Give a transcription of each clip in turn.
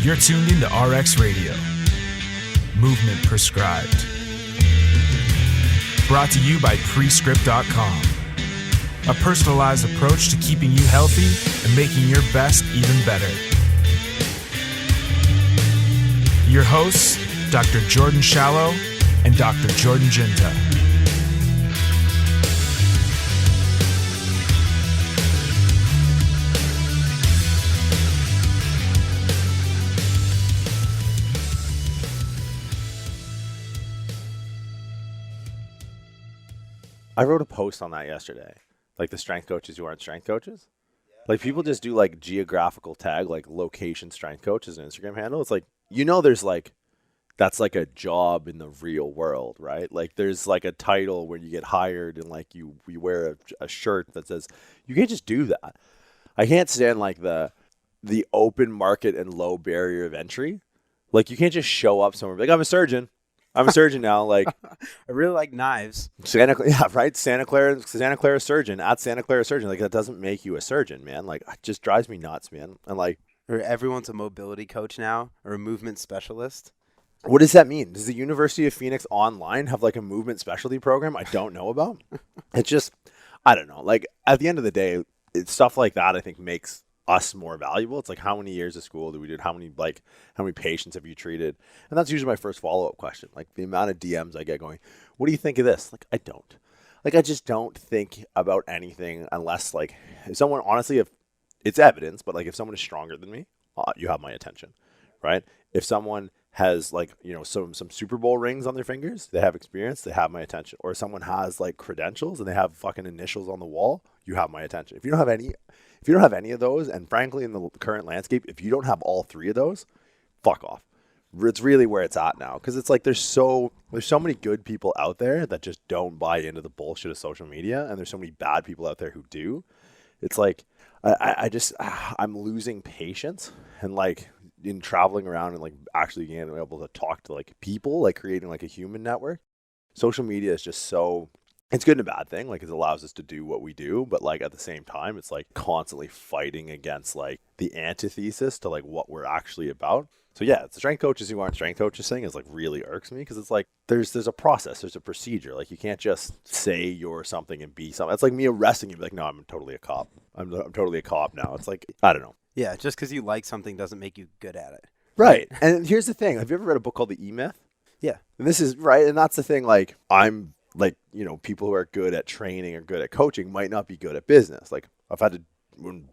You're tuned into RX Radio. Movement prescribed. Brought to you by Prescript.com. A personalized approach to keeping you healthy and making your best even better. Your hosts, Dr. Jordan Shallow and Dr. Jordan Jiunta. I wrote a post on that yesterday. Like the strength coaches who aren't strength coaches. Like people just do like geographical tag, like location strength coach as an Instagram handle. It's like, you know, there's like, that's like a job in the real world, right? Like there's like a title where you get hired and like you wear a shirt that says, you can't just do that. I can't stand like the open market and low barrier of entry. Like you can't just show up somewhere and be like, I'm a surgeon now. Like I really like knives. Yeah, right. Santa Clara surgeon at Santa Clara surgeon. Like that doesn't make you a surgeon, man. Like it just drives me nuts, man. And like, or everyone's a mobility coach now, or a movement specialist. What does that mean? Does the University of Phoenix online have like a movement specialty program I don't know about? It's just, I don't know. Like at the end of the day, it's stuff like that I think makes us more valuable. It's like, how many years of school do we do? How many patients have you treated? And that's usually my first follow-up question. Like the amount of DMs I get going, what do you think of this? Like, I don't. Like, I just don't think about anything unless like if someone, honestly, if it's evidence, but like if someone is stronger than me, you have my attention, right? If someone has like, you know, some Super Bowl rings on their fingers, they have experience, they have my attention. Or if someone has like credentials and they have fucking initials on the wall, you have my attention. If you don't have any of those, and frankly in the current landscape, if you don't have all three of those, fuck off. It's really where it's at now, because it's like there's so many good people out there that just don't buy into the bullshit of social media, and there's so many bad people out there who do. It's like I'm losing patience, and like in traveling around and like actually being able to talk to like people, like creating like a human network. Social media is just so, it's good and a bad thing. Like it allows us to do what we do, but like at the same time, it's like constantly fighting against like the antithesis to like what we're actually about. So yeah, it's the strength coaches who aren't strength coaches thing is like really irks me, because it's like there's a process, there's a procedure. Like you can't just say you're something and be something. It's like me arresting you, be like, no, I'm totally a cop. I'm totally a cop now. It's like, I don't know. Yeah, just because you like something doesn't make you good at it. Right. And here's the thing. Have you ever read a book called The E-Myth? Yeah. And this is right. And that's the thing. Like I'm like, you know, people who are good at training or good at coaching might not be good at business. Like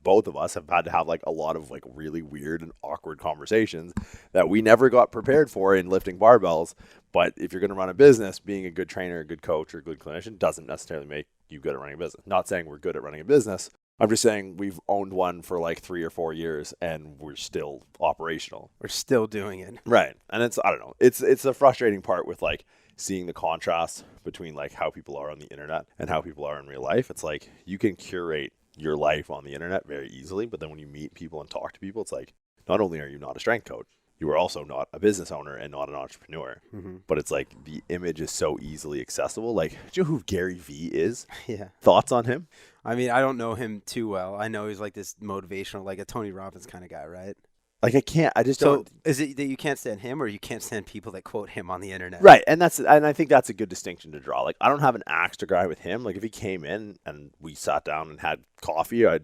both of us have had to have like a lot of like really weird and awkward conversations that we never got prepared for in lifting barbells. But if you're going to run a business, being a good trainer, a good coach, or a good clinician doesn't necessarily make you good at running a business. Not saying we're good at running a business. I'm just saying we've owned one for like 3 or 4 years and we're still operational. We're still doing it. Right. And it's, I don't know, it's the frustrating part with like seeing the contrast between like how people are on the internet and how people are in real life. It's like you can curate your life on the internet very easily, but then when you meet people and talk to people, it's like, not only are you not a strength coach, you are also not a business owner and not an entrepreneur. Mm-hmm. But it's like the image is so easily accessible. Like, do you know who Gary Vee is? Yeah. Thoughts on him? I mean, I don't know him too well. I know he's like this motivational, like a Tony Robbins kind of guy, right? Like I just so don't. Is it that you can't stand him, or you can't stand people that quote him on the internet? Right, and I think that's a good distinction to draw. Like I don't have an axe to grind with him. Like if he came in and we sat down and had coffee, I'd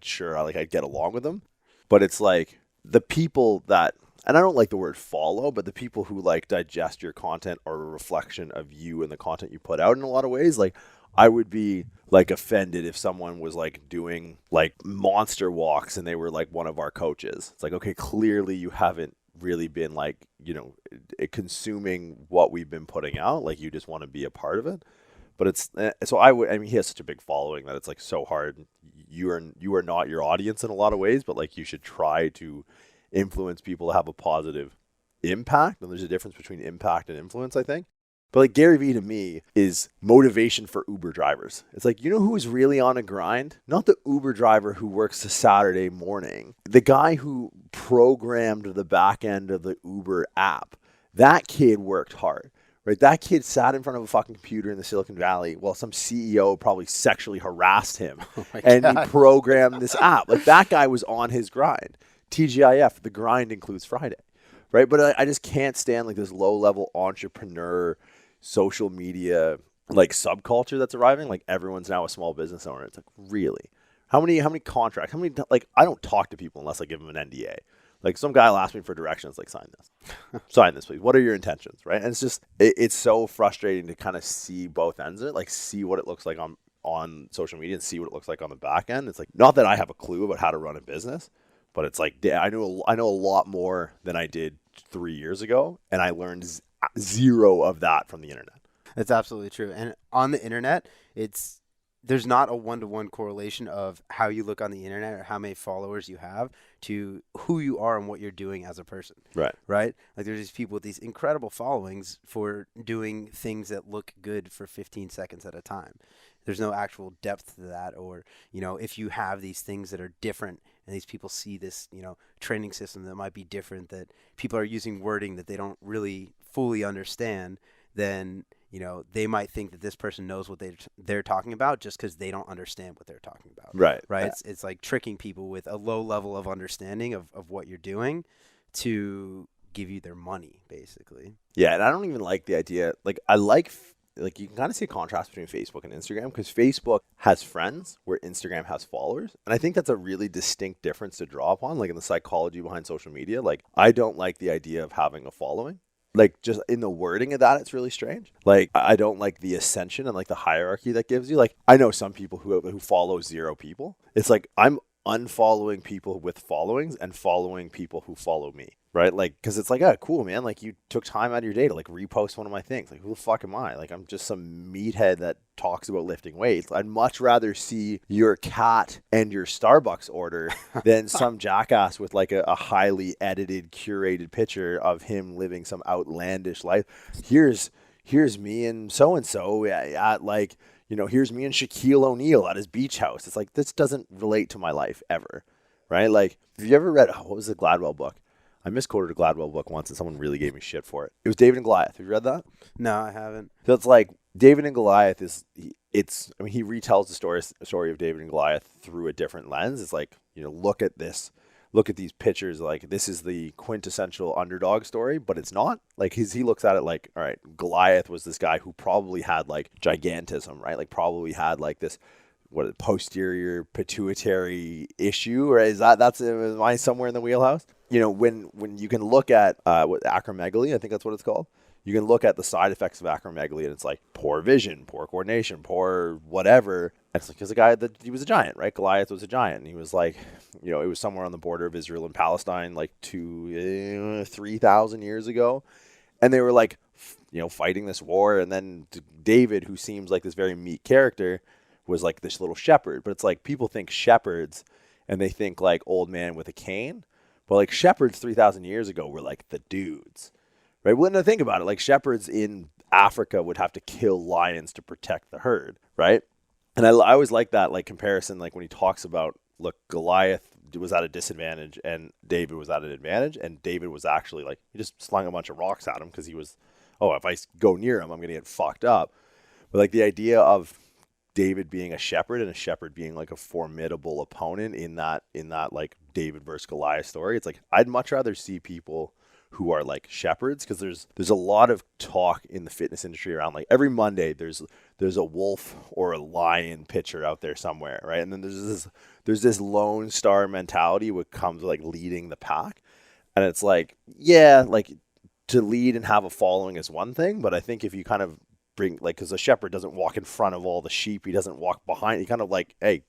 get along with him. But it's like the people that, and I don't like the word follow, but the people who like digest your content are a reflection of you and the content you put out in a lot of ways. Like I would be like offended if someone was like doing like monster walks and they were like one of our coaches. It's like, okay, clearly you haven't really been like, you know, consuming what we've been putting out. Like you just want to be a part of it. But it's, so I mean, he has such a big following that it's like so hard. You are not your audience in a lot of ways, but like you should try to influence people to have a positive impact. And there's a difference between impact and influence, I think. But like Gary Vee to me is motivation for Uber drivers. It's like, you know who is really on a grind? Not the Uber driver who works a Saturday morning. The guy who programmed the back end of the Uber app. That kid worked hard, right? That kid sat in front of a fucking computer in the Silicon Valley while some CEO probably sexually harassed him. He programmed this app. Like that guy was on his grind. TGIF, the grind includes Friday. right? But I just can't stand like this low level entrepreneur social media like subculture that's arriving. Like everyone's now a small business owner. It's like, really? How many contracts? How many, like, I don't talk to people unless I give them an NDA. Like some guy will ask me for directions, like sign this, sign this, please. What are your intentions, right? And it's just, it's so frustrating to kind of see both ends of it, like see what it looks like on social media and see what it looks like on the back end. It's like, not that I have a clue about how to run a business, but it's like, I know a lot more than I did 3 years ago. And I learned zero of that from the internet. That's absolutely true. And on the internet, there's not a one-to-one correlation of how you look on the internet or how many followers you have to who you are and what you're doing as a person. Right. Right? Like there's these people with these incredible followings for doing things that look good for 15 seconds at a time. There's no actual depth to that. Or, if you have these things that are different and these people see this, training system that might be different, that people are using wording that they don't really fully understand, then they might think that this person knows what they're talking about just because they don't understand what they're talking about. Right. Right. It's like tricking people with a low level of understanding of what you're doing to give you their money, basically. Yeah, and I don't even like the idea. Like, I like you can kind of see a contrast between Facebook and Instagram, because Facebook has friends where Instagram has followers. And I think that's a really distinct difference to draw upon, like in the psychology behind social media. Like, I don't like the idea of having a following. Like, just in the wording of that, it's really strange. Like, I don't like the ascension and like the hierarchy that gives you. Like, I know some people who follow 0 people. It's like, I'm unfollowing people with followings and following people who follow me, right? Like, because it's like, oh, cool, man. Like, you took time out of your day to like repost one of my things. Like, who the fuck am I? Like, I'm just some meathead that talks about lifting weights. I'd much rather see your cat and your Starbucks order than some jackass with like a highly edited, curated picture of him living some outlandish life. Here's me and so-and-so at like, here's me and Shaquille O'Neal at his beach house. It's like, this doesn't relate to my life ever, right? Like, have you ever read, what was the Gladwell book? I misquoted a Gladwell book once and someone really gave me shit for it. It was David and Goliath. Have you read that? No, I haven't. So it's like, David and Goliath he retells the story of David and Goliath through a different lens. It's like, look at these pictures, like this is the quintessential underdog story, but it's not. Like he looks at it like, all right, Goliath was this guy who probably had like gigantism, right? Like probably had like this posterior pituitary issue, or am I somewhere in the wheelhouse? When you can look at acromegaly, I think that's what it's called. You can look at the side effects of acromegaly, and it's like poor vision, poor coordination, poor whatever. And it's like, because he was a giant, right? Goliath was a giant. And he was like, it was somewhere on the border of Israel and Palestine, like 3,000 years ago. And they were like, fighting this war. And then David, who seems like this very meek character, was like this little shepherd. But it's like, people think shepherds and they think like old man with a cane. But like shepherds 3,000 years ago were like the dudes. Right? Well, no, think about it. Like shepherds in Africa would have to kill lions to protect the herd, right? And I always like that like comparison, like when he talks about, look, Goliath was at a disadvantage and David was at an advantage, and David was actually like, he just slung a bunch of rocks at him because he was, if I go near him, I'm going to get fucked up. But like the idea of David being a shepherd and a shepherd being like a formidable opponent in that like David versus Goliath story, it's like, I'd much rather see people who are like shepherds, because there's a lot of talk in the fitness industry around like every Monday there's a wolf or a lion picture out there somewhere, right? And then there's this lone star mentality what comes with like leading the pack, and it's like, yeah, like to lead and have a following is one thing, but I think if you kind of bring, like, because a shepherd doesn't walk in front of all the sheep, he doesn't walk behind, he kind of like, hey,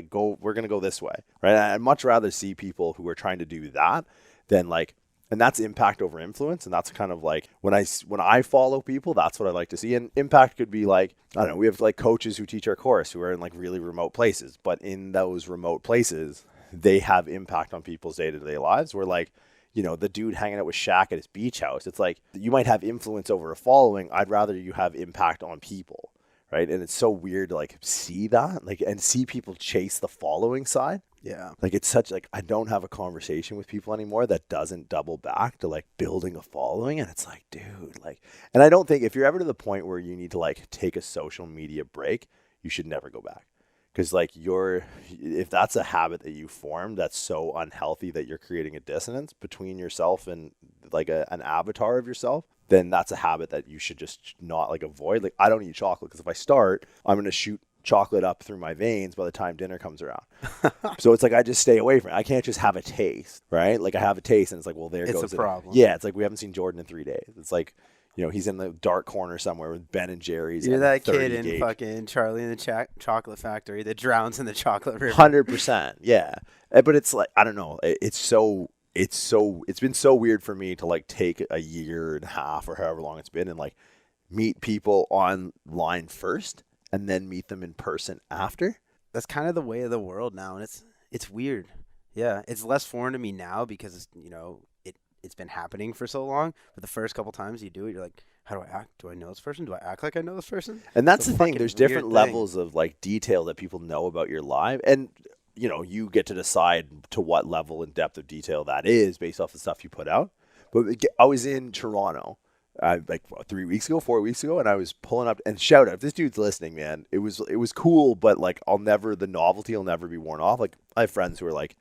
go, we're gonna go this way, right? I'd much rather see people who are trying to do that than like. And that's impact over influence. And that's kind of like when I follow people, that's what I like to see. And impact could be like, I don't know, we have like coaches who teach our course who are in like really remote places. But in those remote places, they have impact on people's day-to-day lives. Where like, the dude hanging out with Shaq at his beach house, it's like you might have influence over a following. I'd rather you have impact on people. Right. And it's so weird to like see that, like, and see people chase the following side. Yeah. Like it's such like, I don't have a conversation with people anymore that doesn't double back to like building a following. And it's like, dude, like, and I don't think if you're ever to the point where you need to like take a social media break, you should never go back. Because like if that's a habit that you form that's so unhealthy that you're creating a dissonance between yourself and like an avatar of yourself, then that's a habit that you should just not like avoid. Like I don't eat chocolate because if I start, I'm going to shoot chocolate up through my veins by the time dinner comes around. So it's like I just stay away from it. I can't just have a taste, right? Like I have a taste and it's like, well, there goes It's a problem. Yeah, it's like we haven't seen Jordan in 3 days. It's like, you know, he's in the dark corner somewhere with Ben and Jerry's. You're and that 30 kid in gauge. fucking Charlie and the Chocolate Factory that drowns in the chocolate river. 100%, yeah. But it's like, I don't know. It's been so weird for me to like take a year and a half or however long it's been and like meet people online first and then meet them in person after. That's kind of the way of the world now, and it's weird. Yeah, it's less foreign to me now because it's been happening for so long. But the first couple times you do it, you're like, how do I act? Do I know this person? Do I act like I know this person? And that's It's a the thing. fucking There's weird different thing. levels of like detail that people know about your life. And, you know, you get to decide to what level and depth of detail that is based off the stuff you put out. But I was in Toronto like 4 weeks ago, and I was pulling up, and shout out, if this dude's listening, man, it was cool, but like the novelty will never be worn off. Like I have friends who are like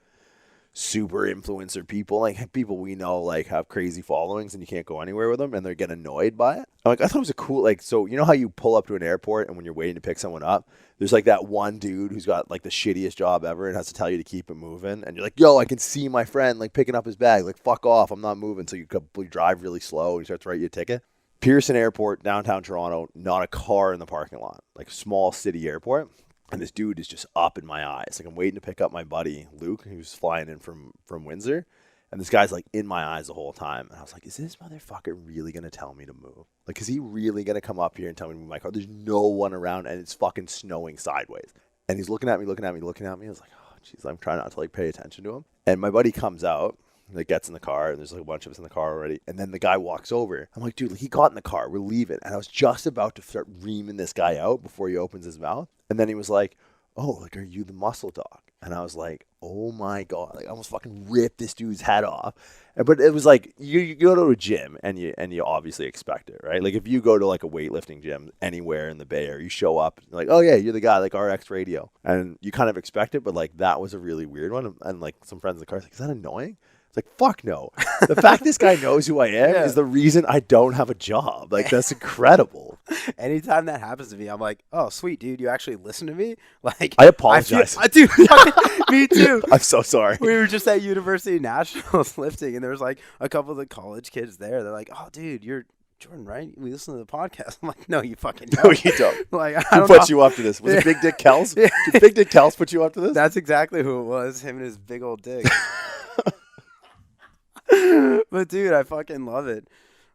super influencer people, like people we know like have crazy followings and you can't go anywhere with them and they get annoyed by it. I'm like, I thought it was a cool, like, so you know how you pull up to an airport and when you're waiting to pick someone up, there's like that one dude who's got like the shittiest job ever and has to tell you to keep it moving, and you're like, yo, I can see my friend like picking up his bag, like fuck off, I'm not moving. So you drive really slow and he starts to write you a ticket. Pearson Airport, downtown Toronto, not a car in the parking lot, like small city airport. And this dude is just up in my eyes. Like I'm waiting to pick up my buddy Luke, who's flying in from Windsor. And this guy's like in my eyes the whole time. And I was like, is this motherfucker really going to tell me to move? Like, is he really going to come up here and tell me to move my car? There's no one around and it's fucking snowing sideways. And he's looking at me. I was like, oh, jeez, I'm trying not to like pay attention to him. And my buddy comes out. Like gets in the car and there's like a bunch of us in the car already, and then the guy walks over. I'm like, dude, he got in the car, we're leaving, and I was just about to start reaming this guy out before he opens his mouth, and then he was like, oh, like, are you the muscle dog? And I was like, oh my god, like I almost fucking ripped this dude's head off. But it was like you go to a gym and you obviously expect it, right? Like if you go to like a weightlifting gym anywhere in the Bay Area, you show up like, oh yeah, you're the guy, like RX'D Radio, and you kind of expect it. But like that was a really weird one, and like some friends in the car like, is that annoying? It's like, fuck no. The fact this guy knows who I am is the reason I don't have a job. Like, that's incredible. Anytime that happens to me, I'm like, oh, sweet, dude, you actually listen to me? Like, I apologize. Dude, me too. I'm so sorry. We were just at University Nationals lifting, and there was like a couple of the college kids there. They're like, oh, dude, you're Jordan, right? We listen to the podcast. I'm like, no, you fucking don't. No, you don't. Like, I Who don't put know. you up to this? Was it Big Dick Kels? Yeah. Did Big Dick Kels put you up to this? That's exactly who it was, him and his big old dick. But dude, I fucking love it.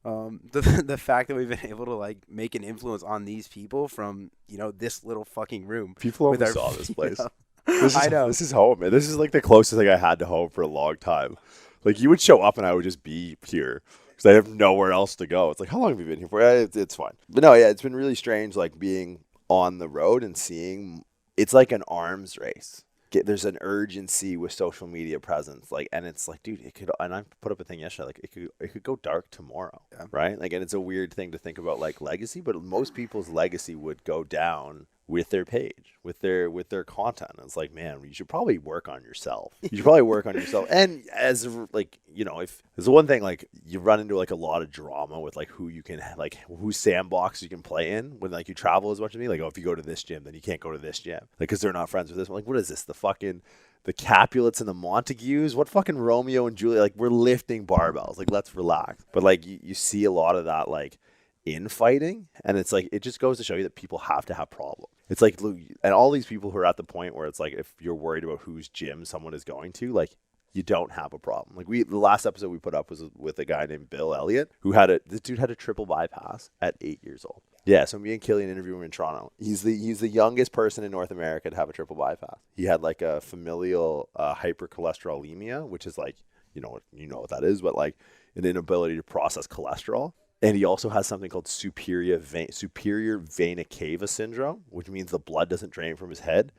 The fact that we've been able to like make an influence on these people from this little fucking room. People with always our- saw this place. I know. This is home, man. This is like the closest thing I had to home for a long time. Like you would show up and I would just be here because I have nowhere else to go. It's like, how long have you been here for? It's fine. But no, yeah, it's been really strange like being on the road and seeing. It's like an arms race. There's an urgency with social media presence, like, and it's like, dude, it could. And I put up a thing yesterday, like, it could go dark tomorrow, right? Like, and it's a weird thing to think about, like legacy, but most people's legacy would go down with their page, with their content. And it's like, man, you should probably work on yourself. You should probably work on yourself. And as like, if there's one thing, like you run into like a lot of drama with like who you can like whose sandbox you can play in when like you travel as much as me. Like, oh, if you go to this gym, then you can't go to this gym, like because they're not friends with this one. Like, what is this? The Capulets and the Montagues? What fucking Romeo and Juliet? Like, we're lifting barbells. Like, let's relax. But like you see a lot of that like infighting, and it's like it just goes to show you that people have to have problems. It's like, and all these people who are at the point where it's like, if you're worried about whose gym someone is going to, like, you don't have a problem. Like the last episode we put up was with a guy named Bill Elliott who this dude had a triple bypass at 8 years old. Yeah, so me and Killian interviewed him in Toronto. He's the youngest person in North America to have a triple bypass. He had like a familial hypercholesterolemia, which is like, you know what that is, but like an inability to process cholesterol. And he also has something called superior vena cava syndrome, which means the blood doesn't drain from his head.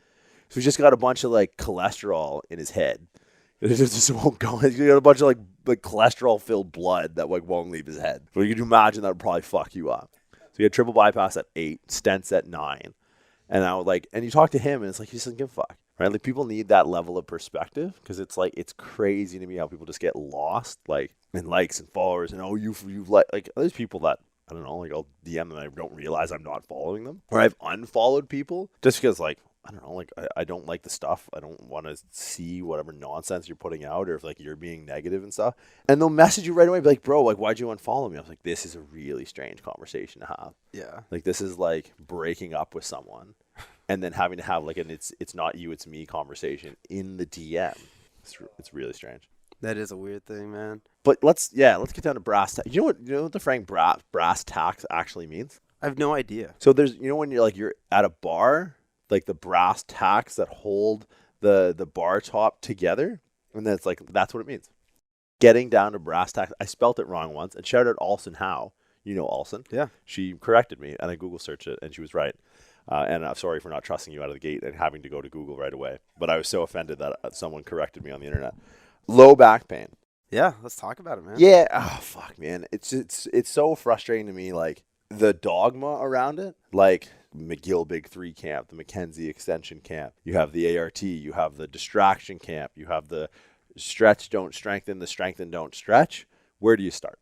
So he's just got a bunch of like cholesterol in his head. It just won't go. He's got a bunch of like cholesterol-filled blood that like won't leave his head. But you can imagine that would probably fuck you up. So he had triple bypass at 8, stents at 9. And I would like, and you talk to him and it's like, he doesn't give a fuck, right? Like people need that level of perspective because it's like, it's crazy to me how people just get lost like in likes and followers and, oh, you've like there's people that, I don't know, like I'll DM them and I don't realize I'm not following them, or I've unfollowed people just because like, I don't know, like I don't like the stuff. I don't want to see whatever nonsense you're putting out, or if like you're being negative and stuff. And they'll message you right away, be like, bro, like why'd you unfollow me? I was like, this is a really strange conversation to have. Yeah. Like this is like breaking up with someone and then having to have like an it's not you, it's me conversation in the DM. It's really strange. That is a weird thing, man. But let's get down to brass tacks. You know what the Frank brass tacks actually means? I have no idea. So there's, you know, when you're at a bar, like the brass tacks that hold the bar top together, and then it's like, that's what it means. Getting down to brass tacks. I spelt it wrong once, and shout out Alson Howe. You know Alson. Yeah. She corrected me, and I Google searched it, and she was right. And I'm sorry for not trusting you out of the gate and having to go to Google right away. But I was so offended that someone corrected me on the internet. Low back pain. Yeah, let's talk about it, man. Yeah. Oh, fuck, man. It's so frustrating to me, like, the dogma around it. Like, McGill Big 3 camp, the Mackenzie Extension camp. You have the ART. You have the distraction camp. You have the stretch, don't strengthen, the strengthen, don't stretch. Where do you start?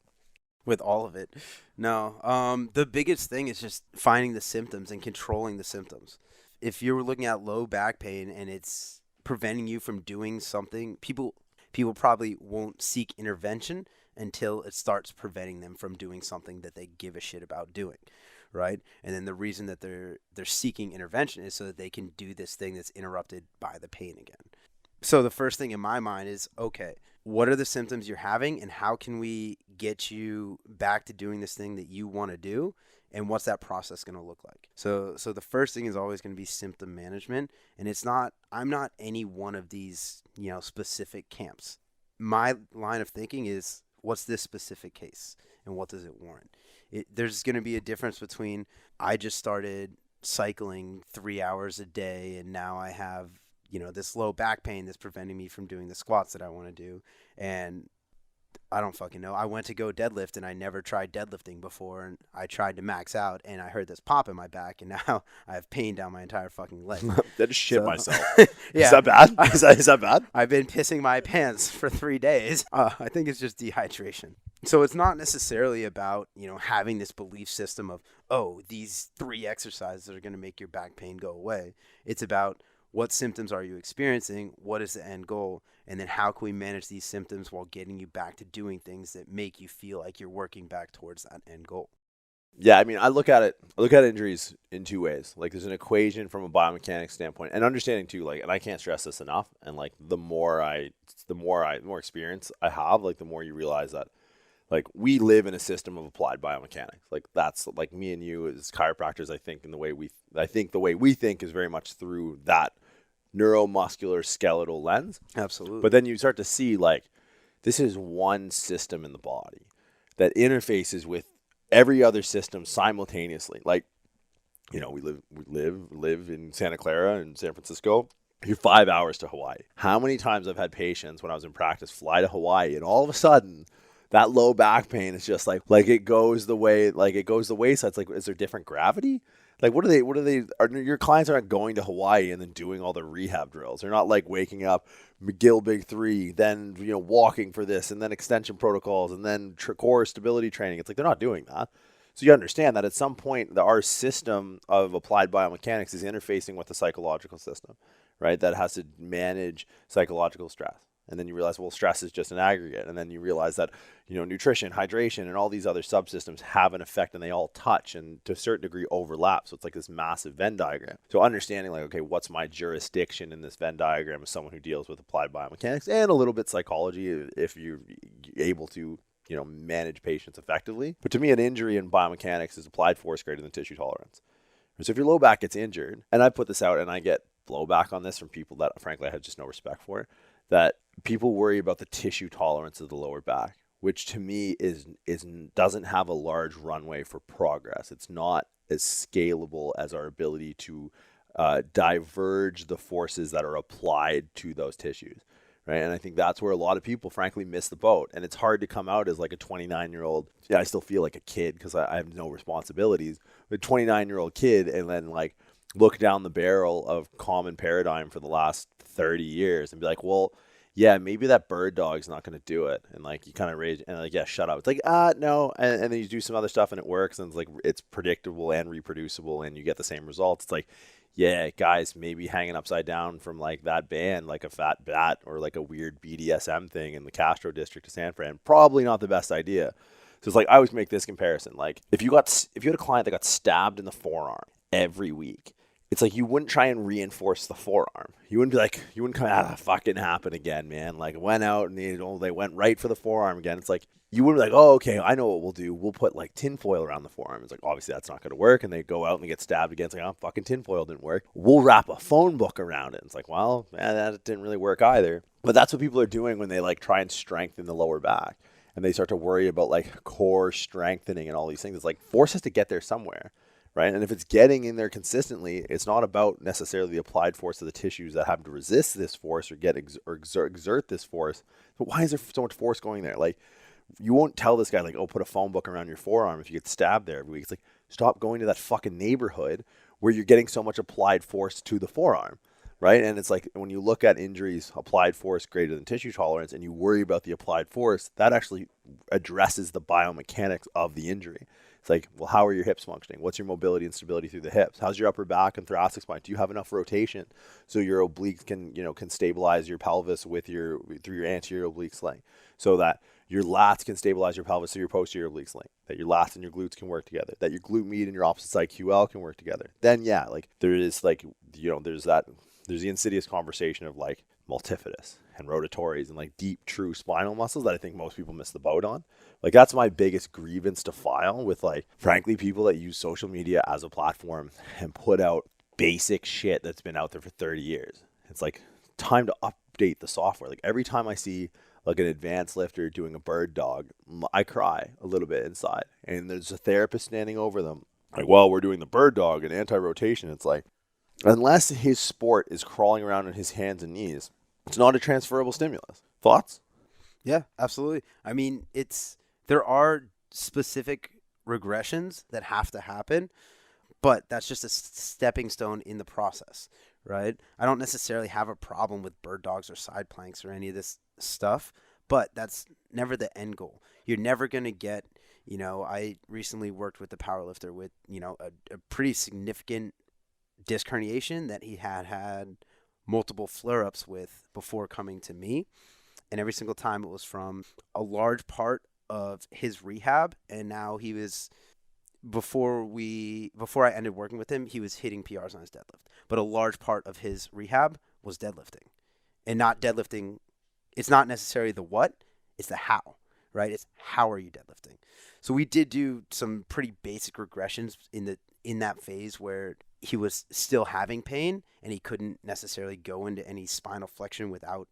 With all of it. No. The biggest thing is just finding the symptoms and controlling the symptoms. If you're looking at low back pain and it's preventing you from doing something, people probably won't seek intervention until it starts preventing them from doing something that they give a shit about doing, right? And then the reason that they're seeking intervention is so that they can do this thing that's interrupted by the pain again. So the first thing in my mind is, okay, what are the symptoms you're having and how can we get you back to doing this thing that you want to do? And what's that process going to look like? So the first thing is always going to be symptom management. And I'm not any one of these, specific camps. My line of thinking is, what's this specific case and what does it warrant? There's going to be a difference between, I just started cycling 3 hours a day and now I have, this low back pain that's preventing me from doing the squats that I want to do. And I don't fucking know. I went to go deadlift and I never tried deadlifting before, and I tried to max out and I heard this pop in my back and now I have pain down my entire fucking leg. That just shit myself. Yeah. Is that bad? Is that bad? I've been pissing my pants for 3 days. I think it's just dehydration. So it's not necessarily about, having this belief system of, oh, these 3 exercises are going to make your back pain go away. It's about, what symptoms are you experiencing? What is the end goal? And then how can we manage these symptoms while getting you back to doing things that make you feel like you're working back towards that end goal? Yeah, I mean, I look at injuries in 2 ways. Like, there's an equation from a biomechanics standpoint, and understanding too, like, and I can't stress this enough. And like, the more experience I have, like, the more you realize that, like, we live in a system of applied biomechanics. Like, that's like me and you as chiropractors. I think the way we think is very much through that neuromuscular skeletal lens. Absolutely. But then you start to see, like, this is one system in the body that interfaces with every other system simultaneously. Like, we live in Santa Clara and San Francisco. You're 5 hours to Hawaii. How many times I've had patients when I was in practice fly to Hawaii, and all of a sudden that low back pain is just like it goes the way, so it's like, is there different gravity? Like, your clients aren't going to Hawaii and then doing all the rehab drills. They're not like waking up McGill Big 3, then, walking for this, and then extension protocols, and then core stability training. It's like, they're not doing that. So you understand that at some point, our system of applied biomechanics is interfacing with the psychological system, right? That has to manage psychological stress. And then you realize, well, stress is just an aggregate. And then you realize that, nutrition, hydration, and all these other subsystems have an effect, and they all touch and to a certain degree overlap. So it's like this massive Venn diagram. So understanding, like, okay, what's my jurisdiction in this Venn diagram as someone who deals with applied biomechanics and a little bit psychology if you're able to, manage patients effectively. But to me, an injury in biomechanics is applied force greater than tissue tolerance. So if your low back gets injured, and I put this out and I get blowback on this from people that, frankly, I have just no respect for, that people worry about the tissue tolerance of the lower back, which to me doesn't have a large runway for progress. It's not as scalable as our ability to diverge the forces that are applied to those tissues, right? And I think that's where a lot of people, frankly, miss the boat. And it's hard to come out as like a 29-year-old. Yeah, I still feel like a kid because I have no responsibilities. But 29-year-old kid, and then like look down the barrel of common paradigm for the last 30 years and be like, well, yeah, maybe that bird dog's not going to do it. And like, you kind of rage and like, yeah, shut up. It's like, no. And then you do some other stuff and it works. And it's like, it's predictable and reproducible and you get the same results. It's like, yeah, guys, maybe hanging upside down from like that band, like a fat bat or like a weird BDSM thing in the Castro district of San Fran, probably not the best idea. So it's like, I always make this comparison. Like if you had a client that got stabbed in the forearm every week, it's like you wouldn't try and reinforce the forearm. You wouldn't be like, you wouldn't come, fucking happen again, man. Like went out and they went right for the forearm again. It's like, you wouldn't be like, oh, okay, I know what we'll do. We'll put like tinfoil around the forearm. It's like, obviously that's not going to work. And they go out and they get stabbed again. It's like, oh, fucking tinfoil didn't work. We'll wrap a phone book around it. It's like, well, that didn't really work either. But that's what people are doing when they like try and strengthen the lower back. And they start to worry about like core strengthening and all these things. It's like force has to get there somewhere. Right. And if it's getting in there consistently, it's not about necessarily the applied force of the tissues that have to resist this force or exert this force. But why is there so much force going there? Like, you won't tell this guy, like, oh, put a phone book around your forearm if you get stabbed there every week. It's like, stop going to that fucking neighborhood where you're getting so much applied force to the forearm. Right. And it's like when you look at injuries, applied force greater than tissue tolerance, and you worry about the applied force, that actually addresses the biomechanics of the injury. It's like, well, how are your hips functioning? What's your mobility and stability through the hips? How's your upper back and thoracic spine? Do you have enough rotation so your obliques can stabilize your pelvis through your anterior oblique sling, so that your lats can stabilize your pelvis through your posterior oblique sling, that your lats and your glutes can work together, that your glute med and your opposite side QL can work together. Then yeah, like there is like, there's the insidious conversation of like multifidus and rotatories and like deep true spinal muscles that I think most people miss the boat on. Like that's my biggest grievance to file with, like, frankly, people that use social media as a platform and put out basic shit that's been out there for 30 years. It's like time to update the software. Like every time I see like an advanced lifter doing a bird dog, I cry a little bit inside. And there's a therapist standing over them like, well, we're doing the bird dog and anti-rotation. It's like, unless his sport is crawling around on his hands and knees, it's not a transferable stimulus. Thoughts? Yeah, absolutely. I mean, there are specific regressions that have to happen, but that's just a stepping stone in the process, right? I don't necessarily have a problem with bird dogs or side planks or any of this stuff, but that's never the end goal. You're never going to get, I recently worked with a powerlifter with, a pretty significant disc herniation that he had multiple flare-ups with before coming to me. And every single time it was from a large part of his rehab. And now he was, before I ended working with him, he was hitting PRs on his deadlift. But a large part of his rehab was deadlifting. And not deadlifting, it's not necessarily the what, it's the how, right? It's how are you deadlifting? So we did do some pretty basic regressions in that phase where he was still having pain and he couldn't necessarily go into any spinal flexion without,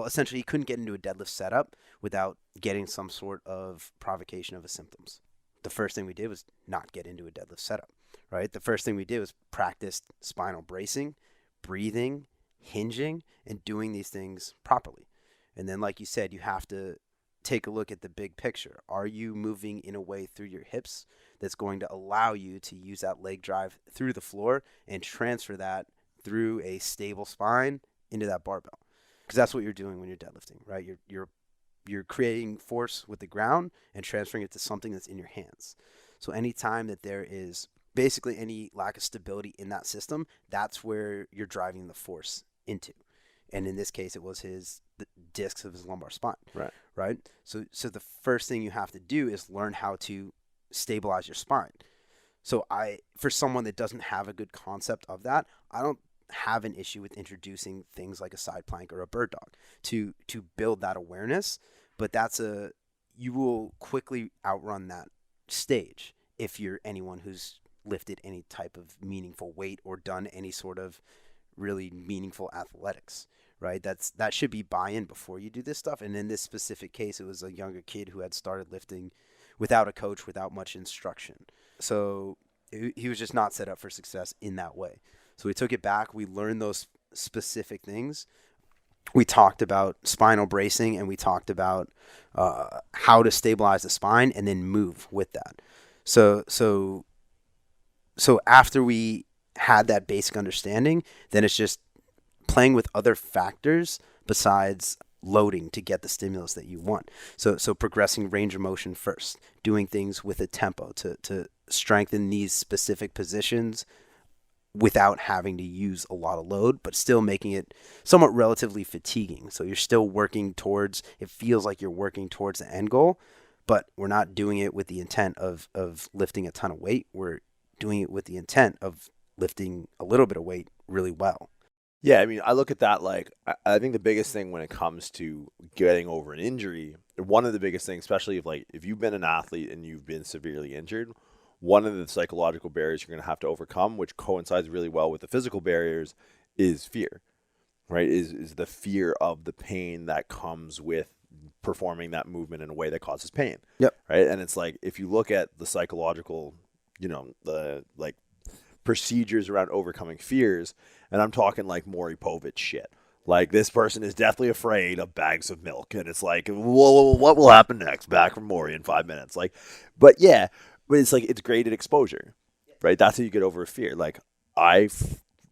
essentially he couldn't get into a deadlift setup without getting some sort of provocation of his symptoms. The first thing we did was not get into a deadlift setup, right? The first thing we did was practice spinal bracing, breathing, hinging, and doing these things properly. And then, like you said, you have to take a look at the big picture. Are you moving in a way through your hips that's going to allow you to use that leg drive through the floor and transfer that through a stable spine into that barbell? Because that's what you're doing when you're deadlifting, right? You're creating force with the ground and transferring it to something that's in your hands. So anytime that there is basically any lack of stability in that system, that's where you're driving the force into. And in this case, it was the discs of his lumbar spine. Right. So the first thing you have to do is learn how to stabilize your spine. So for someone that doesn't have a good concept of that, I don't have an issue with introducing things like a side plank or a bird dog to build that awareness. But you will quickly outrun that stage if you're anyone who's lifted any type of meaningful weight or done any sort of really meaningful athletics, right? That should be buy-in before you do this stuff. And in this specific case, it was a younger kid who had started lifting without a coach, without much instruction. So he was just not set up for success in that way. So we took it back. We learned those specific things. We talked about spinal bracing and we talked about how to stabilize the spine and then move with that. So after we had that basic understanding, then it's just playing with other factors besides loading to get the stimulus that you want. So progressing range of motion first, doing things with a tempo to strengthen these specific positions without having to use a lot of load, but still making it somewhat relatively fatiguing. So you're still working towards, it feels like you're working towards the end goal, but we're not doing it with the intent of lifting a ton of weight. We're doing it with the intent of lifting a little bit of weight really well. Yeah, I mean, I look at that like, I think the biggest thing when it comes to getting over an injury, one of the biggest things, especially if you've been an athlete and you've been severely injured, one of the psychological barriers you're going to have to overcome, which coincides really well with the physical barriers, is fear, right? Is the fear of the pain that comes with performing that movement in a way that causes pain. Yep. Right. And it's like, if you look at the psychological, the like procedures around overcoming fears, and I'm talking like Maury Povich shit. Like, this person is deathly afraid of bags of milk, and it's like, whoa, what will happen next? Back from Maury in 5 minutes. Like, but it's like, it's graded exposure, right? That's how you get over a fear. Like,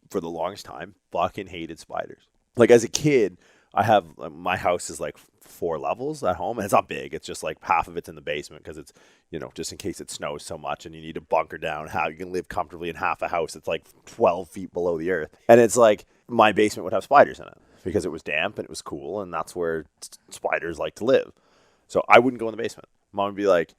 for the longest time, fucking hated spiders. Like, as a kid, my house is like 4 levels at home, and it's not big. It's just like half of it's in the basement because it's, just in case it snows so much and you need to bunker down how you can live comfortably in half a house that's like 12 feet below the earth. And it's like, my basement would have spiders in it because it was damp and it was cool, and that's where spiders like to live. So I wouldn't go in the basement. Mom would be like,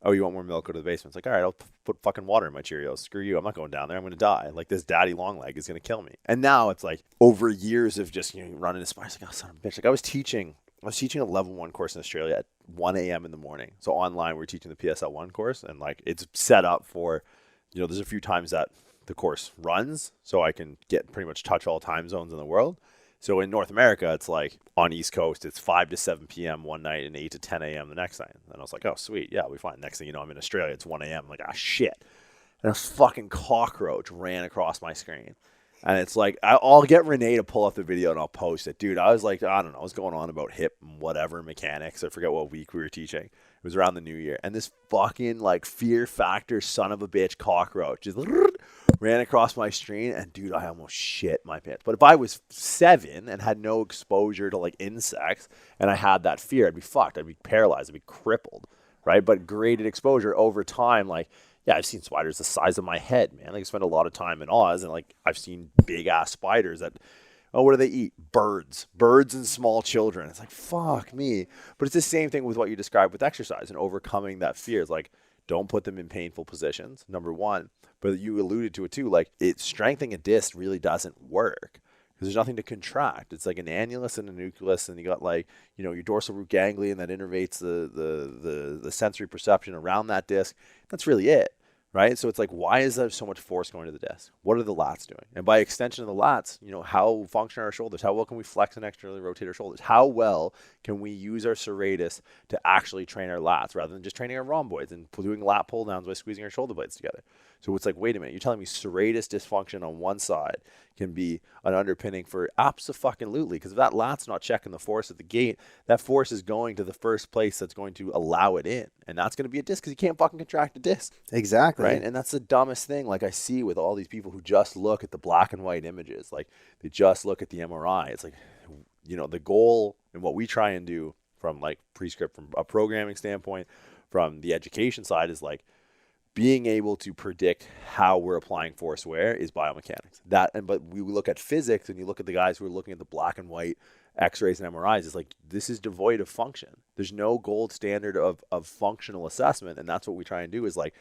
oh, you want more milk? Go to the basement. It's like, all right, I'll put fucking water in my Cheerios. Screw you. I'm not going down there. I'm going to die. Like, this daddy long leg is going to kill me. And now it's like, over years of just, running into spiders, like, oh, son of a bitch. Like, I was teaching a level 1 course in Australia at 1 a.m. in the morning. So online, we're teaching the PSL 1 course, and like, it's set up for, there's a few times that the course runs, so I can pretty much touch all time zones in the world. So in North America, it's like, on East Coast, it's 5 to 7 p.m. one night and 8 to 10 a.m. the next night. And I was like, oh, sweet. Yeah, we fine. Next thing you know, I'm in Australia. It's 1 a.m. I'm like, ah, shit. And a fucking cockroach ran across my screen. And it's like, I'll get Renee to pull up the video and I'll post it. Dude, I was like, I don't know. I was going on about hip whatever mechanics. I forget what week we were teaching. It was around the new year. And this fucking like fear factor son of a bitch cockroach just ran across my screen. And dude, I almost shit my pants. But if I was 7 and had no exposure to like insects and I had that fear, I'd be fucked. I'd be paralyzed. I'd be crippled. Right. But graded exposure over time, like, yeah, I've seen spiders the size of my head, man. Like, I spent a lot of time in Oz, and like, I've seen big ass spiders that, what do they eat? Birds and small children. It's like, fuck me. But it's the same thing with what you described with exercise and overcoming that fear. It's like, don't put them in painful positions, number one. But you alluded to it too. Like, strengthening a disc really doesn't work because there's nothing to contract. It's like an annulus and a nucleus, and you got like, your dorsal root ganglion that innervates the sensory perception around that disc. That's really it, right? So it's like, why is there so much force going to the disc? What are the lats doing? And by extension of the lats, how function our shoulders? How well can we flex and externally rotate our shoulders? How well can we use our serratus to actually train our lats rather than just training our rhomboids and doing lat pull downs by squeezing our shoulder blades together? So it's like, wait a minute, you're telling me serratus dysfunction on one side can be an underpinning for abso-fucking-lutely, because if that lat's not checking the force at the gate, that force is going to the first place that's going to allow it in, and that's going to be a disc because you can't fucking contract a disc. Exactly. Right? And that's the dumbest thing, like I see with all these people who just look at the black and white images, like they just look at the MRI. It's like, the goal and what we try and do from like Prescript, from a programming standpoint, from the education side, is like, being able to predict how we're applying force where is biomechanics. But we look at physics, and you look at the guys who are looking at the black and white X-rays and MRIs. It's like, this is devoid of function. There's no gold standard of functional assessment, and that's what we try and do is like,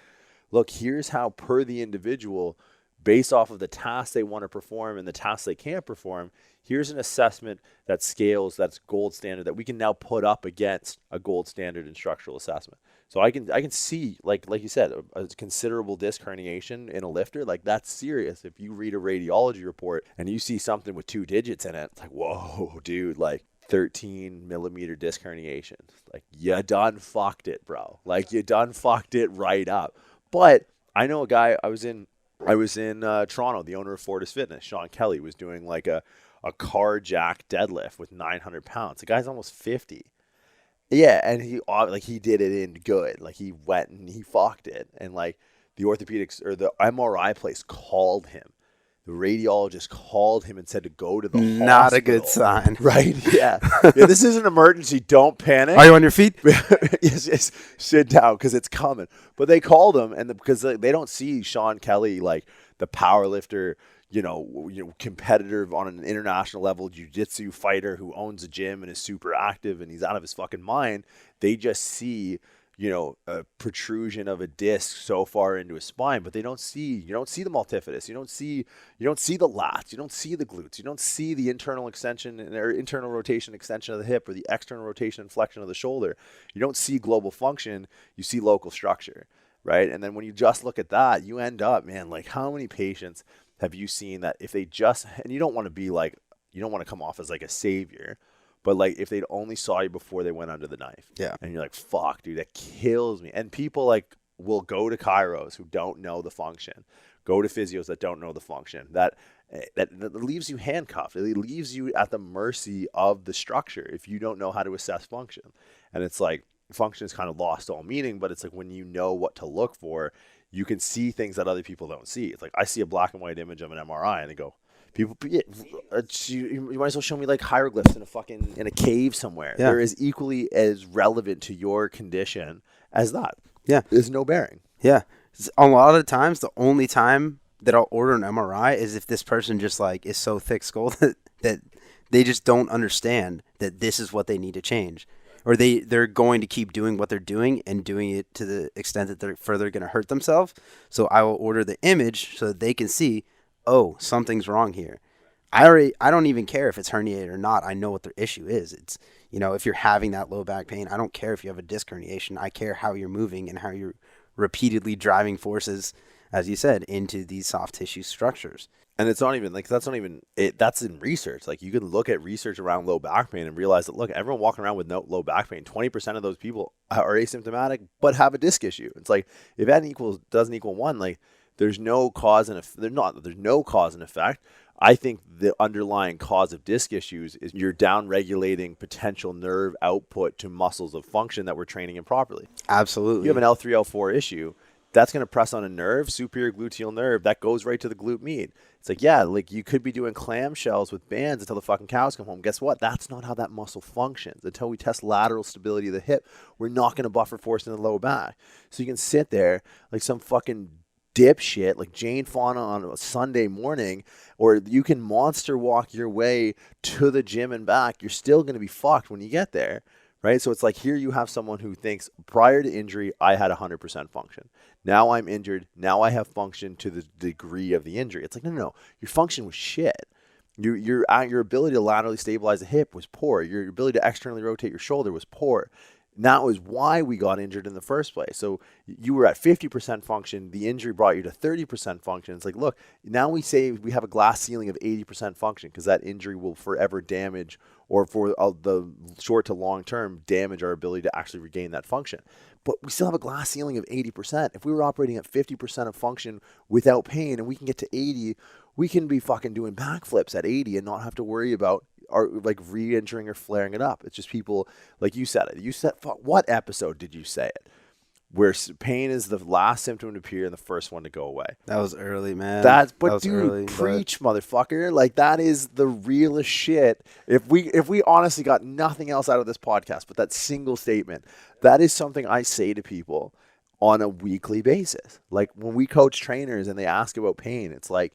look, here's how per the individual, based off of the tasks they want to perform and the tasks they can't perform, here's an assessment that scales, that's gold standard, that we can now put up against a gold standard in structural assessment. So I can see, like you said, a considerable disc herniation in a lifter. Like, that's serious. If you read a radiology report and you see something with 2 digits in it, it's like, whoa, dude, like 13 millimeter disc herniation. Like, you done fucked it, bro. Like, you done fucked it right up. But I know a guy, I was in Toronto, the owner of Fortis Fitness, Sean Kelly, was doing like a car jack deadlift with 900 pounds. The guy's almost 50. Yeah, and he did it in good. Like, he went and he fucked it. And like, the orthopedics or the MRI place called him The radiologist called him and said to go to the hospital. Not a good sign. Right? Yeah. This is an emergency. Don't panic. Are you on your feet? Yes. Sit down because it's coming. But they called him, and because they don't see Sean Kelly like the power lifter, competitor on an international level jiu-jitsu fighter who owns a gym and is super active and he's out of his fucking mind. They just see a protrusion of a disc so far into his spine, but you don't see the multifidus. You don't see the lats. You don't see the glutes. You don't see the internal extension or internal rotation extension of the hip or the external rotation and flexion of the shoulder. You don't see global function. You see local structure, right? And then when you just look at that, you end up, man, like how many patients have you seen that if they just, and you don't want to come off as like a savior, but like if they'd only saw you before they went under the knife. Yeah. And you're like, fuck, dude, that kills me. And people like will go to chiros who don't know the function, go to physios that don't know the function. That leaves you handcuffed. It leaves you at the mercy of the structure if you don't know how to assess function. And it's like function is kind of lost all meaning, but it's like when you know what to look for, you can see things that other people don't see. It's like I see a black and white image of an MRI and they go, you might as well show me like hieroglyphs in a cave somewhere. Yeah. They're as equally as relevant to your condition as that. Yeah. There's no bearing. Yeah. A lot of times, the only time that I'll order an MRI is if this person just like is so thick-skulled that they just don't understand that this is what they need to change. Or they're going to keep doing what they're doing and doing it to the extent that they're further going to hurt themselves. So I will order the image so that they can see, oh, something's wrong here. I don't even care if it's herniated or not. I know what their issue is. It's, if you're having that low back pain, I don't care if you have a disc herniation. I care how you're moving and how you're repeatedly driving forces, as you said, into these soft tissue structures. And it's not even like that's in research. Like you can look at research around low back pain and realize that, look, everyone walking around with no low back pain, 20% of those people are asymptomatic but have a disc issue. It's like if n doesn't equal 1, like there's no cause and effect. I think the underlying cause of disc issues is you're down regulating potential nerve output to muscles of function that we're training improperly. Absolutely. You have an L3, L4 issue. That's going to press on a nerve, superior gluteal nerve, that goes right to the glute med. It's like, yeah, like you could be doing clamshells with bands until the fucking cows come home. Guess what? That's not how that muscle functions. Until we test lateral stability of the hip, we're not going to buffer force in the lower back. So you can sit there like some fucking dipshit like Jane Fonda on a Sunday morning, or you can monster walk your way to the gym and back. You're still going to be fucked when you get there, right? So it's like here you have someone who thinks prior to injury, I had 100% function. Now I'm injured. Now I have function to the degree of the injury. It's like, no. Your function was shit. Your ability to laterally stabilize the hip was poor. Your ability to externally rotate your shoulder was poor. That was why we got injured in the first place. So you were at 50% function. The injury brought you to 30% function. It's like, look, now we say we have a glass ceiling of 80% function because that injury will forever damage, or for the short to long term, damage our ability to actually regain that function. But we still have a glass ceiling of 80%. If we were operating at 50% of function without pain and we can get to 80, we can be fucking doing backflips at 80 and not have to worry about re-injuring or flaring it up. It's just people, like you said it. You said, what episode did you say it? Where pain is the last symptom to appear and the first one to go away. That was early, man. Preach, motherfucker. Like that is the realest shit. If we honestly got nothing else out of this podcast but that single statement, that is something I say to people on a weekly basis. Like when we coach trainers and they ask about pain, it's like,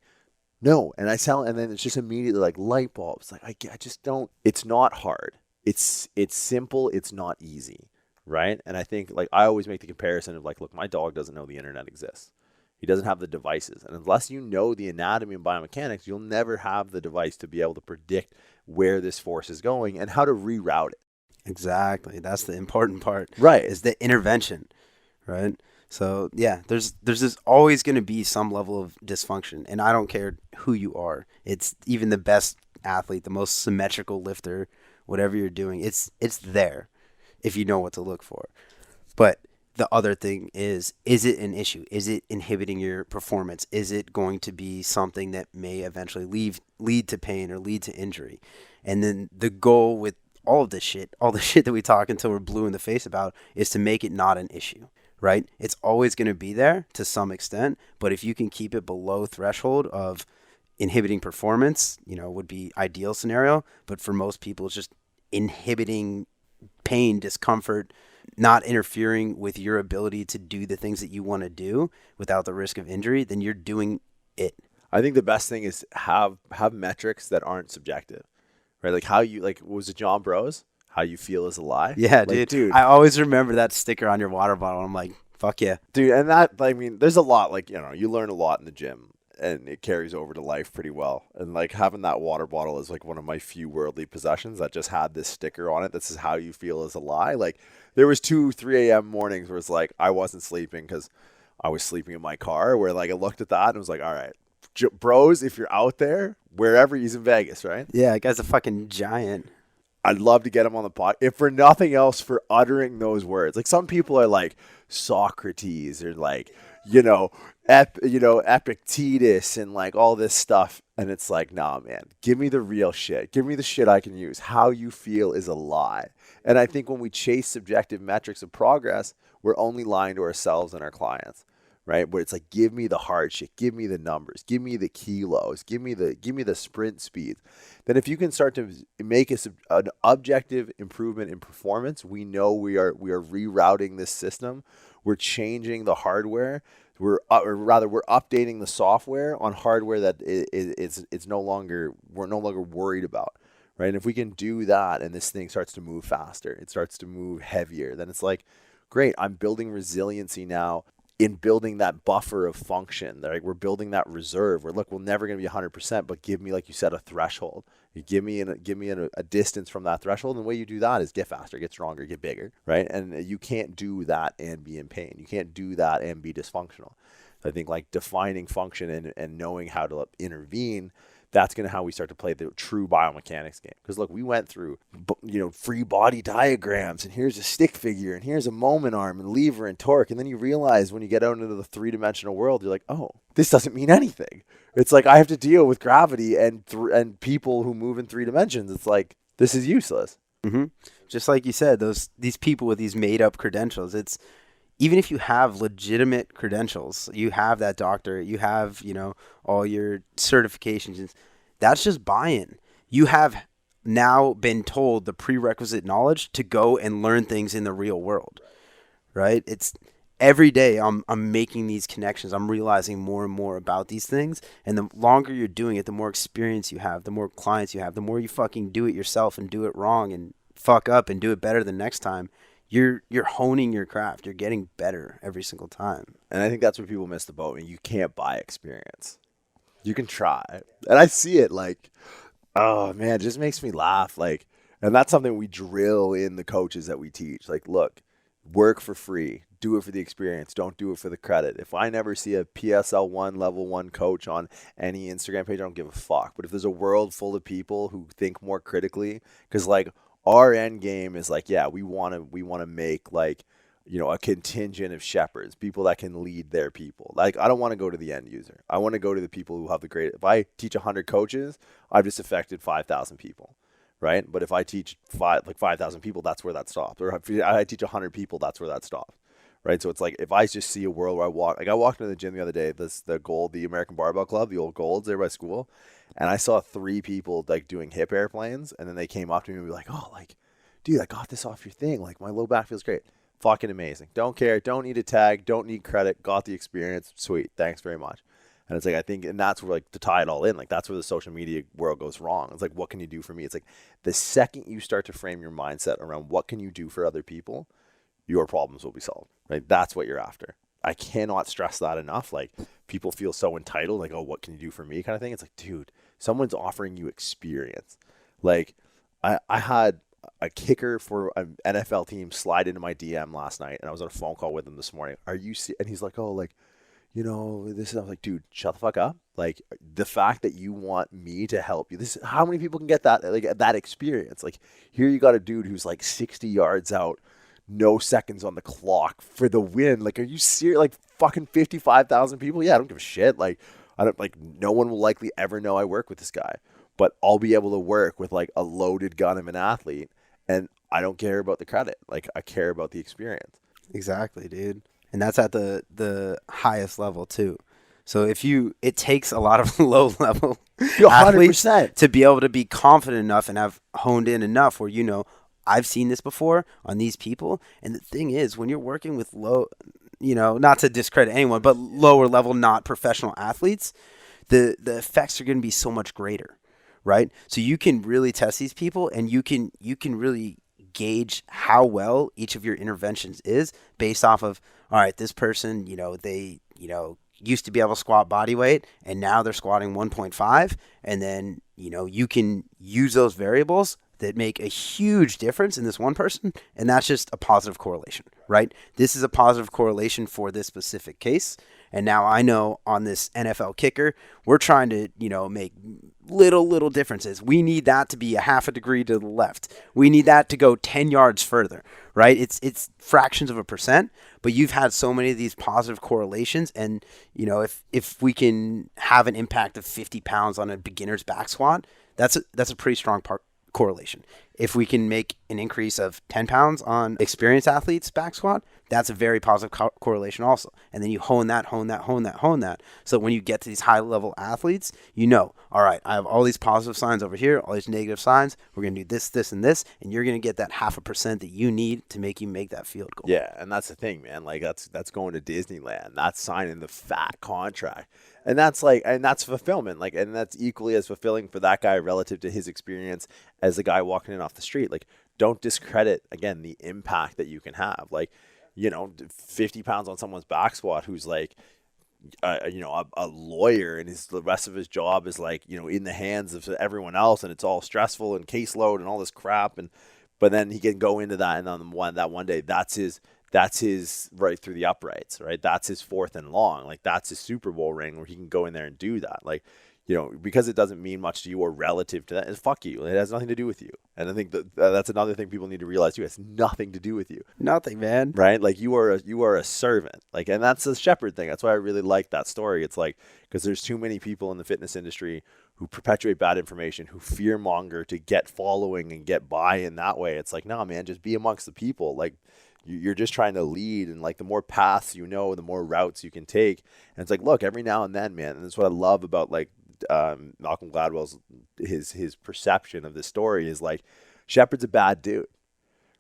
no. And I tell, and then it's just immediately like light bulbs. Like I just don't, it's not hard. It's simple. It's not easy. Right. And I think like I always make the comparison of like, look, my dog doesn't know the internet exists. He doesn't have the devices. And unless you know the anatomy and biomechanics, you'll never have the device to be able to predict where this force is going and how to reroute it. Exactly. That's the important part. Right. Is the intervention. Right. So yeah, there's always going to be some level of dysfunction, and I don't care who you are. It's even the best athlete, the most symmetrical lifter, whatever you're doing, it's there if you know what to look for. But the other thing is it an issue? Is it inhibiting your performance? Is it going to be something that may eventually lead to pain or lead to injury? And then the goal with all the shit that we talk until we're blue in the face about is to make it not an issue. Right? It's always going to be there to some extent, but if you can keep it below threshold of inhibiting performance, would be ideal scenario. But for most people, it's just inhibiting pain, discomfort, not interfering with your ability to do the things that you want to do without the risk of injury. Then you're doing it. I think the best thing is have metrics that aren't subjective, right? Like how you, like, was it John Bros? How you feel is a lie. Yeah, like, dude. I always remember that sticker on your water bottle. I'm like, fuck yeah. Dude, and that, I mean, there's a lot, like, you learn a lot in the gym, and it carries over to life pretty well. And, like, having that water bottle is, like, one of my few worldly possessions that just had this sticker on it. This is how you feel is a lie. Like, there was 3 a.m. mornings where it's like I wasn't sleeping because I was sleeping in my car, where, like, I looked at that and was like, all right, bros, if you're out there, wherever, he's in Vegas, right? Yeah, that guy's a fucking giant. I'd love to get him on the pod, if for nothing else, for uttering those words. Like, some people are like Socrates, or like, Epictetus, and like all this stuff. And it's like, nah, man, give me the real shit. Give me the shit I can use. How you feel is a lie. And I think when we chase subjective metrics of progress, we're only lying to ourselves and our clients, right? Where it's like, give me the hard shit, give me the numbers, give me the kilos, give me the sprint speeds. Then if you can start to make an objective improvement in performance, we know we are rerouting this system. We're changing the hardware. We're updating the software on hardware that we're no longer worried about, right? And if we can do that, and this thing starts to move faster, it starts to move heavier, then it's like, great, I'm building resiliency now in building that buffer of function. Like, we're building that reserve where, look, we're never going to be 100%, but give me, like you said, a threshold. You give me a distance from that threshold, and the way you do that is get faster, get stronger, get bigger, right? And you can't do that and be in pain. You can't do that and be dysfunctional. So I think, like, defining function and knowing how to intervene, that's going to how we start to play the true biomechanics game. Because, look, we went through, free body diagrams, and here's a stick figure, and here's a moment arm, and lever, and torque. And then you realize when you get out into the three-dimensional world, you're like, oh, this doesn't mean anything. It's like, I have to deal with gravity and people who move in 3 dimensions. It's like, this is useless. Mm-hmm. Just like you said, these people with these made-up credentials, it's, even if you have legitimate credentials, you have that doctor, you have, all your certifications, that's just buy-in. You have now been told the prerequisite knowledge to go and learn things in the real world, right? It's every day I'm making these connections. I'm realizing more and more about these things. And the longer you're doing it, the more experience you have, the more clients you have, the more you fucking do it yourself and do it wrong and fuck up and do it better the next time. You're honing your craft. You're getting better every single time. And I think that's where people miss the boat. I mean, you can't buy experience. You can try. And I see it like, oh, man, it just makes me laugh. Like, and that's something we drill in the coaches that we teach. Like, look, work for free. Do it for the experience. Don't do it for the credit. If I never see a PSL 1, level 1 coach on any Instagram page, I don't give a fuck. But if there's a world full of people who think more critically, because, like, our end game is like, yeah, we want to make, like, a contingent of shepherds, people that can lead their people. Like, I don't want to go to the end user. I want to go to the people who have the great. If I teach 100 coaches, I've just affected 5,000 people, right? But if I teach 5,000 people, that's where that stops. Or if I teach 100 people, that's where that stops, right? So it's like, if I just see a world where I walked into the gym the other day, the American Barbell Club, the old Golds there by school, and I saw 3 people, like, doing hip airplanes, and then they came up to me and be like, oh, like, dude, I got this off your thing. Like, my low back feels great. Fucking amazing. Don't care. Don't need a tag. Don't need credit. Got the experience. Sweet. Thanks very much. And it's like, I think, and that's where, like, to tie it all in, like, that's where the social media world goes wrong. It's like, what can you do for me? It's like, the second you start to frame your mindset around what can you do for other people, your problems will be solved, right? That's what you're after. I cannot stress that enough. Like, people feel so entitled, like, oh, what can you do for me kind of thing. It's like, dude, someone's offering you experience. Like, I had a kicker for an NFL team slide into my DM last night, and I was on a phone call with him this morning. And he's like, oh, like, this is, I was like, dude, shut the fuck up. Like, the fact that you want me to help you, how many people can get that, like, that experience? Like, here you got a dude who's like 60 yards out, no seconds on the clock for the win. Like, are you serious? Like, fucking 55,000 people? Yeah, I don't give a shit. Like, no one will likely ever know I work with this guy, but I'll be able to work with, like, a loaded gun of an athlete, and I don't care about the credit. Like, I care about the experience. Exactly, dude. And that's at the highest level too. So it takes a lot of low level Yo, athletes 100%. to be able to be confident enough and have honed in enough where, I've seen this before on these people. And the thing is, when you're working with low, not to discredit anyone, but lower level, not professional athletes, the effects are going to be so much greater, right? So you can really test these people, and you can really gauge how well each of your interventions is based off of, all right, this person, they, used to be able to squat body weight, and now they're squatting 1.5, and then, you can use those variables that make a huge difference in this one person, and that's just a positive correlation, right? This is a positive correlation for this specific case, and now I know on this NFL kicker, we're trying to, make little differences. We need that to be a half a degree to the left. We need that to go 10 yards further, right? It's fractions of a percent, but you've had so many of these positive correlations, and, if we can have an impact of 50 pounds on a beginner's back squat, that's a pretty strong correlation. If we can make an increase of 10 pounds on experienced athletes back squat, that's a very positive correlation also. And then you hone that. So when you get to these high level athletes, all right, I have all these positive signs over here, all these negative signs. We're going to do this, this, and this, and you're going to get that 0.5% that you need to make that field goal. Yeah, and that's the thing, man. Like that's going to Disneyland. That's signing the fat contract. And that's fulfillment. Like, and that's equally as fulfilling for that guy relative to his experience as the guy walking in off the street. Like, don't discredit, again, the impact that you can have. Like, 50 pounds on someone's back squat who's like, a lawyer, and the rest of his job is like, in the hands of everyone else, and it's all stressful and caseload and all this crap. But then he can go into that, and on that one day, that's his right through the uprights, right? That's his 4th and long. Like, that's his Super Bowl ring where he can go in there and do that. Like, because it doesn't mean much to you or relative to that, fuck you. It has nothing to do with you. And I think that's another thing people need to realize too. It has nothing to do with you. Nothing, man. Right? Like, you are a servant. Like, and that's the shepherd thing. That's why I really like that story. It's like, because there's too many people in the fitness industry who perpetuate bad information, who fearmonger to get following and get buy-in that way. It's like, no, man, just be amongst the people. Like, you're just trying to lead, and like the more paths the more routes you can take. And it's like, look, every now and then, man, and that's what I love about like Malcolm Gladwell's his perception of this story is like, Shepard's a bad dude.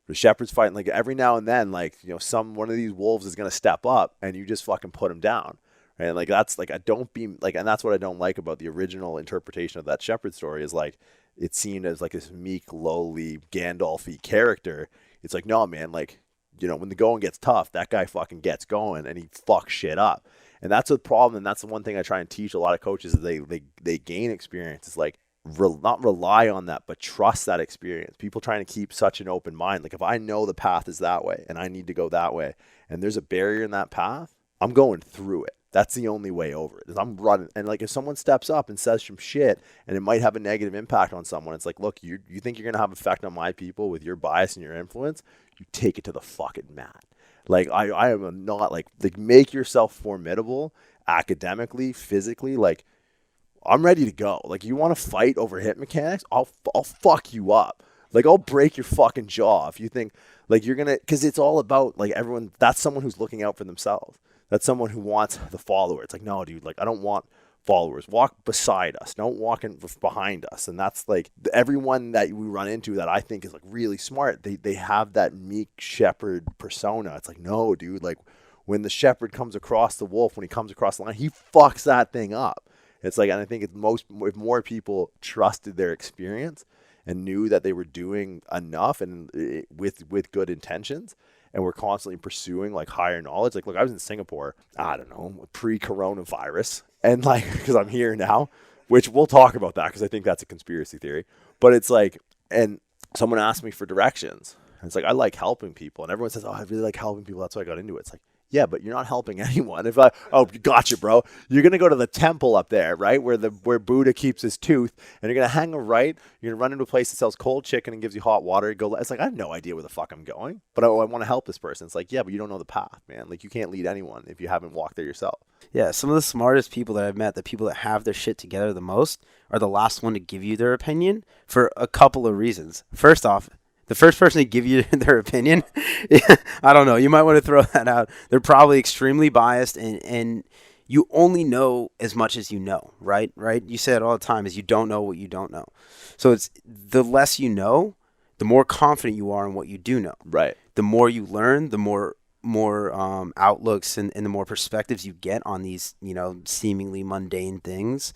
The Shepard's fighting, like, every now and then, like, one of these wolves is gonna step up, and you just fucking put him down. Right? Like, that's like, and that's what I don't like about the original interpretation of that Shepard story is like, it seemed as like this meek, lowly, Gandalf-y character. It's like, no, man, like, when the going gets tough, that guy fucking gets going and he fucks shit up. And that's the problem. And that's the one thing I try and teach a lot of coaches is they gain experience. It's like, not rely on that, but trust that experience. People trying to keep such an open mind. Like, if I know the path is that way and I need to go that way and there's a barrier in that path, I'm going through it. That's the only way over it. Is I'm running. And like, if someone steps up and says some shit and it might have a negative impact on someone, it's like, look, you think you're going to have effect on my people with your bias and your influence? You take it to the fucking mat. Like, I am not like make yourself formidable academically, physically. Like, I'm ready to go. Like, you want to fight over hip mechanics? I'll fuck you up. Like, I'll break your fucking jaw if you think like you're going to, because it's all about like everyone. That's someone who's looking out for themselves. That's someone who wants the follower. It's like, no, dude, like, I don't want followers. Walk beside us. Don't walk behind us. And that's like everyone that we run into that I think is like really smart. They have that meek shepherd persona. It's like, no, dude, like when the shepherd comes across the wolf, when he comes across the line, he fucks that thing up. It's like, and I think if more people trusted their experience and knew that they were doing enough and with good intentions, and we're constantly pursuing like higher knowledge. Like, look, I was in Singapore, I don't know, pre-coronavirus, and like, because I'm here now, which we'll talk about that because I think that's a conspiracy theory. But it's like, and someone asked me for directions. And it's like, I like helping people. And everyone says, oh, I really like helping people. That's why I got into it. It's like, yeah, but you're not helping anyone. Gotcha, bro. You're going to go to the temple up there, right? Where Buddha keeps his tooth. And you're going to hang a right. You're going to run into a place that sells cold chicken and gives you hot water. It's like, I have no idea where the fuck I'm going. But I want to help this person. It's like, yeah, but you don't know the path, man. Like, you can't lead anyone if you haven't walked there yourself. Yeah, some of the smartest people that I've met, the people that have their shit together the most, are the last one to give you their opinion for a couple of reasons. First off, the first person to give you their opinion, I don't know, you might want to throw that out. They're probably extremely biased and you only know as much as you know, right? Right? You say it all the time, is you don't know what you don't know. So it's the less you know, the more confident you are in what you do know. Right. The more you learn, the more outlooks and the more perspectives you get on these, seemingly mundane things,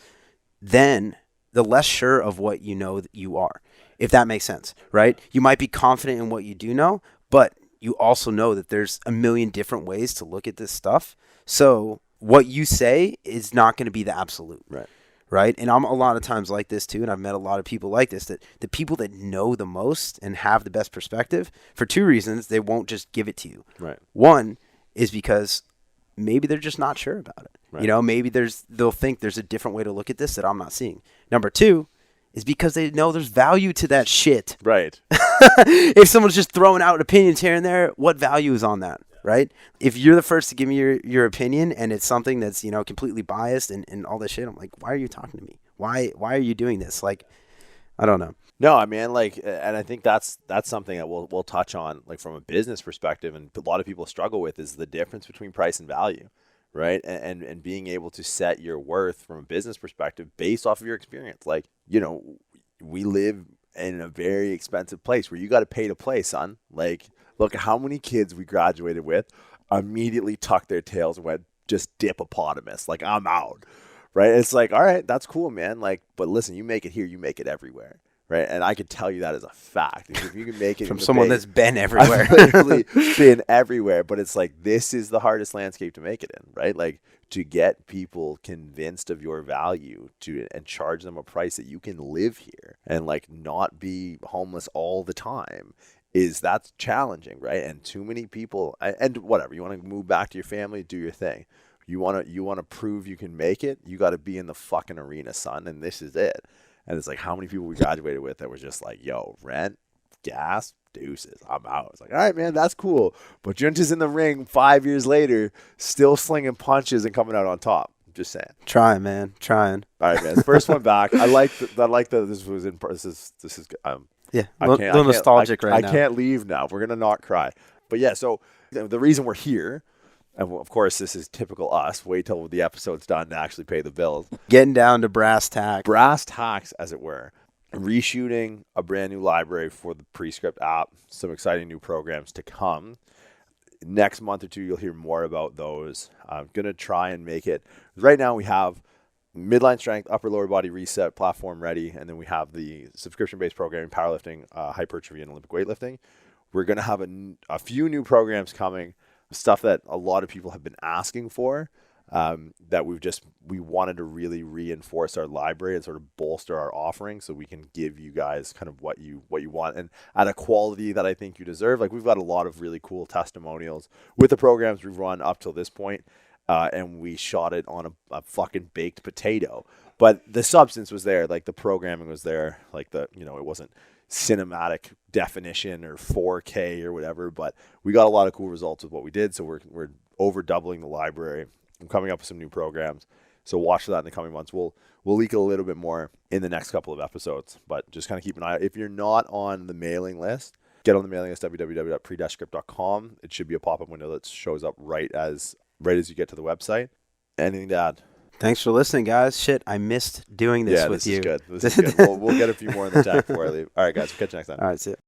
then the less sure of what you know that you are, if that makes sense, right? You might be confident in what you do know, but you also know that there's a million different ways to look at this stuff. So what you say is not going to be the absolute. Right. And I'm a lot of times like this too. And I've met a lot of people like this, that the people that know the most and have the best perspective, for two reasons, they won't just give it to you. Right. One is because maybe they're just not sure about it. Right. Maybe they'll think there's a different way to look at this that I'm not seeing. Number two is because they know there's value to that shit. Right. If someone's just throwing out opinions here and there, what value is on that? Right? If you're the first to give me your opinion and it's something that's, completely biased and all this shit, I'm like, why are you talking to me? Why are you doing this? Like, I don't know. No, I mean, and I think that's something that we'll touch on, like, from a business perspective, and a lot of people struggle with, is the difference between price and value, right? And being able to set your worth from a business perspective based off of your experience. Like, we live in a very expensive place where you got to pay to play, son. Like, look at how many kids we graduated with immediately tucked their tails and went, just dip-opotamus. Like, I'm out, right? It's like, all right, that's cool, man. Like, but listen, you make it here, you make it everywhere, right? And I can tell you that as a fact. If you can make it from someone that's been everywhere. I've literally been everywhere, but it's like, this is the hardest landscape to make it in, right? Like, to get people convinced of your value and charge them a price that you can live here and, like, not be homeless all the time, that's challenging, right? And too many people, and whatever, you want to move back to your family, do your thing. You want to prove you can make it, you got to be in the fucking arena, son, and this is it. And it's like, how many people we graduated with that were just like, yo, rent, gas, deuces, I'm out. It's like, all right, man, that's cool. But Jiunta's in the ring 5 years later, still slinging punches and coming out on top. I'm just saying. Trying, man, trying. All right, man. First one back. I like that this was in. This is. Yeah, a little nostalgic right now. I can't leave now. We're going to not cry. But yeah, so the reason we're here, and of course this is typical us, wait till the episode's done to actually pay the bills. Getting down to brass tacks. Brass tacks, as it were. Reshooting a brand new library for the Prescript app. Some exciting new programs to come. Next month or two, you'll hear more about those. I'm going to try and make it. Right now we have midline strength, upper lower body reset, platform ready, and then we have the subscription-based programming, powerlifting, hypertrophy, and Olympic weightlifting. We're going to have a few new programs coming, stuff that a lot of people have been asking for, that we wanted to really reinforce our library and sort of bolster our offering so we can give you guys kind of what you want and at a quality that I think you deserve. Like, we've got a lot of really cool testimonials with the programs we've run up till this point. And we shot it on a fucking baked potato. But the substance was there. Like, the programming was there. Like, it wasn't cinematic definition or 4K or whatever. But we got a lot of cool results with what we did. So we're over doubling the library. I'm coming up with some new programs. So watch for that in the coming months. We'll leak a little bit more in the next couple of episodes. But just kind of keep an eye out. If you're not on the mailing list, get on the mailing list, www.pre-script.com. It should be a pop-up window that shows up right as you get to the website. Anything to add? Thanks for listening, guys. Shit, I missed doing this with you. Yeah, this is good. This is good. We'll get a few more in the tag before I leave. All right, guys. We'll catch you next time. All right, see ya.